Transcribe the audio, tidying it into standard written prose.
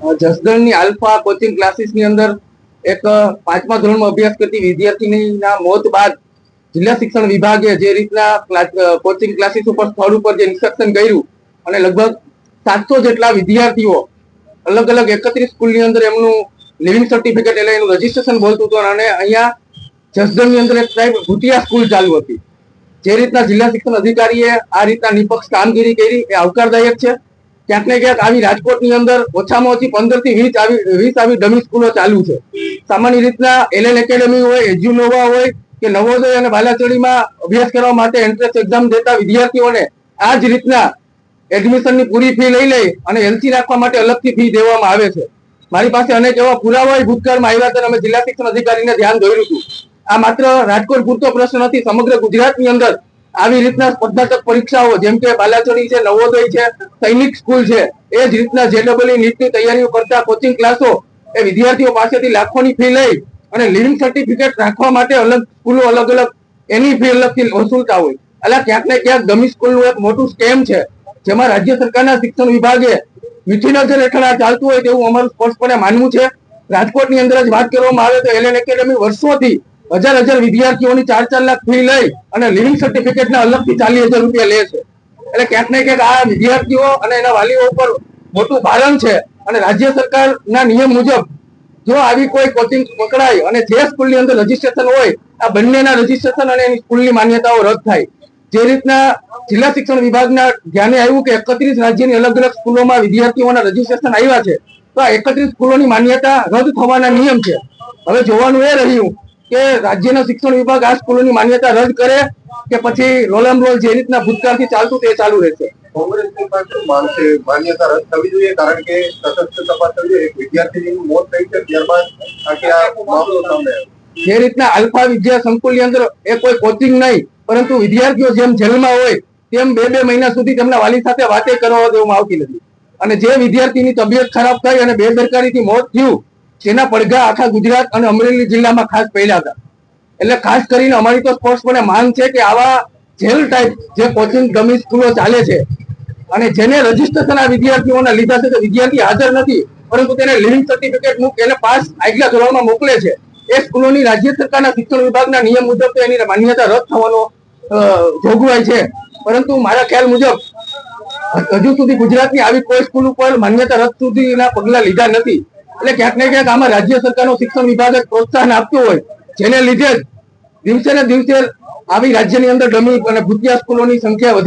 જસદણની alpha coaching ક્લાસીસની અંદર એક 5મા ધોરણમાં અભ્યાસ કરતી વિદ્યાર્થીનીના મોત બાદ જિલ્લા શિક્ષણ વિભાગે જે રીતના કોચિંગ ક્લાસીસ ઉપર સ્થળ ઉપર જે ઇન્સ્ટ્રક્શન કર્યું અને લગભગ 700 જેટલા વિદ્યાર્થીઓ અલગ અલગ 31 સ્કૂલની અંદર એમનું લિવિંગ સર્ટિફિકેટ એટલે એનું રજીસ્ટ્રેશન બોલતું હતું અને અહીંયા જસદણની અંદર એક સાહેબ ભૂતિયા સ્કૂલ ચાલુ હતી. જે રીતના જિલ્લા શિક્ષણ અધિકારીએ આ રીતના નિષ્પક્ષ કામગીરી કરી એ આવકારદાયક છે. ક્યાંક ને ક્યાંક આવી રાજકોટની અંદર ઓછામાં ઓછી 15 થી 20 આવી ડમી સ્કૂલો ચાલુ છે. સામાન્ય રીતના એલએન એકેડેમી હોય, એજ્યુનોવા હોય કે નવોદય અને બાલાચડીમાં અભ્યાસ કરવા માટે એન્ટ્રન્સ એક્ઝામ દેતા વિદ્યાર્થીઓને આ જ રીતના એડમિશનની પૂરી ફી લઈ અને એલસી રાખવા માટે અલગથી ફી દેવામાં આવે છે. મારી પાસે અનેક એવા પુરાવા ભૂતકાળમાં આવ્યા હતા. અમે જિલ્લા શિક્ષણ અધિકારીને ધ્યાન દોર્યું હતું. આ માત્ર રાજકોટ પૂરતો પ્રશ્ન નથી, સમગ્ર ગુજરાતની અંદર આવી રીતના સ્પર્ધાત્મક પરીક્ષાઓ જેમ કે બાલાચડી છે, નવોદય છે, સૈનિક સ્કૂલ છે, એ જ રીતના જેડબલઈ નીટની તૈયારીઓ કરતા કોચિંગ ક્લાસો એ વિદ્યાર્થીઓ પાસેથી લાખોની ફી લઈ અને લિવિંગ સર્ટિફિકેટ રાખવા માટે અલગ સ્કૂલો અલગ એની ફી અલગથી વસૂલતા હોય. એટલે ક્યાંક ને ક્યાંક ડમી સ્કૂલનું એક મોટું સ્કેમ છે, જેમાં રાજ્ય સરકારના શિક્ષણ વિભાગે મીઠી નજર હેઠળ આ ચાલતું હોય તેવું અમારું સ્પષ્ટપણે માનવું છે. રાજકોટની અંદર જ વાત કરવામાં આવે તો એલએન એકેડેમી વર્ષોથી હજાર વિદ્યાર્થીઓની 4 લાખ ફી લઈ અને લિવિંગ સર્ટિફિકેટના અલગથી 40,000 રૂપિયા લે છે. એટલે ક્યાંક ને ક્યાંક આ વિદ્યાર્થીઓ અને એના વાલીઓ ઉપર મોટું ભારણ છે. અને રાજ્ય સરકારના નિયમ મુજબ જો આવી કોઈ કોચિંગ પકડાય અને જે સ્કૂલની અંદર રજીસ્ટ્રેશન હોય આ બંનેના રજીસ્ટ્રેશન અને એની સ્કૂલની માન્યતાઓ રદ થાય. જે રીતના જિલ્લા શિક્ષણ વિભાગના ધ્યાને આવ્યું કે 31 રાજ્યની અલગ સ્કૂલોમાં વિદ્યાર્થીઓના રજીસ્ટ્રેશન આવ્યા છે, તો આ 31 સ્કૂલોની માન્યતા રદ થવાના નિયમ છે. હવે જોવાનું એ રહ્યું કે રાજ્યનો શિક્ષણ વિભાગ આ સ્કૂલોની માન્યતા રદ કરે કે પછી રોલમ રોલ જે રીતના ભૂતકાળથી ચાલતું તે ચાલુ રહેશે. કોંગ્રેસની પાસે માનશે માન્યતા રદ થવી જોઈએ, કારણ કે સતત તપાસ થવી જોઈએ. એક વિદ્યાર્થીનું મોત થયું છે, ત્યારબાદ આ મામલો સામે જે રીતના આલ્ફા વિદ્યા સંકુલની અંદર એ કોઈ કોચિંગ નહીં, પરંતુ વિદ્યાર્થીઓ જેમ જેલમાં હોય તેમ 2 મહિના સુધી તેમના વાલી સાથે વાતે કરવા દેવામાં આવતી નથી. અને જે વિદ્યાર્થીની તબિયત ખરાબ થઈ અને બેદરકારીથી મોત થયું તેના પડઘા આખા ગુજરાત અને અમરેલી જિલ્લામાં ખાસ પડ્યા હતા. એટલે ખાસ કરીને અમારી તો સ્પષ્ટપણે માંગ છે કે આવા જેલ ટાઈપ જે કોચિંગ ડમી સ્કૂલો ચાલે છે અને જેને રજીસ્ટ્રેશન આ વિદ્યાર્થીઓના લીધા છે, તો વિદ્યાર્થી હાજર નથી પરંતુ તેને લિવિંગ સર્ટિફિકેટ મૂક એને પાસ આગલા ધોરણમાં મોકલે છે, એ સ્કૂલોની રાજ્ય સરકારના શિક્ષણ વિભાગના નિયમ મુજબ તો એની માન્યતા રદ થવાનો જોગવાઈ છે. પરંતુ મારા ખ્યાલ મુજબ હજુ સુધી ગુજરાતની આવી કોઈ સ્કૂલ ઉપર માન્યતા રદ સુધીના પગલા લીધા નથી. એટલે ક્યાંક ને ક્યાંક આમાં રાજ્ય સરકારનો શિક્ષણ વિભાગ પ્રોત્સાહન આપતું હોય, જેને લીધે જ દિવસે ને દિવસે આવી રાજ્યની અંદર ડમી અને ભૂતિયા સ્કૂલોની સંખ્યા વધી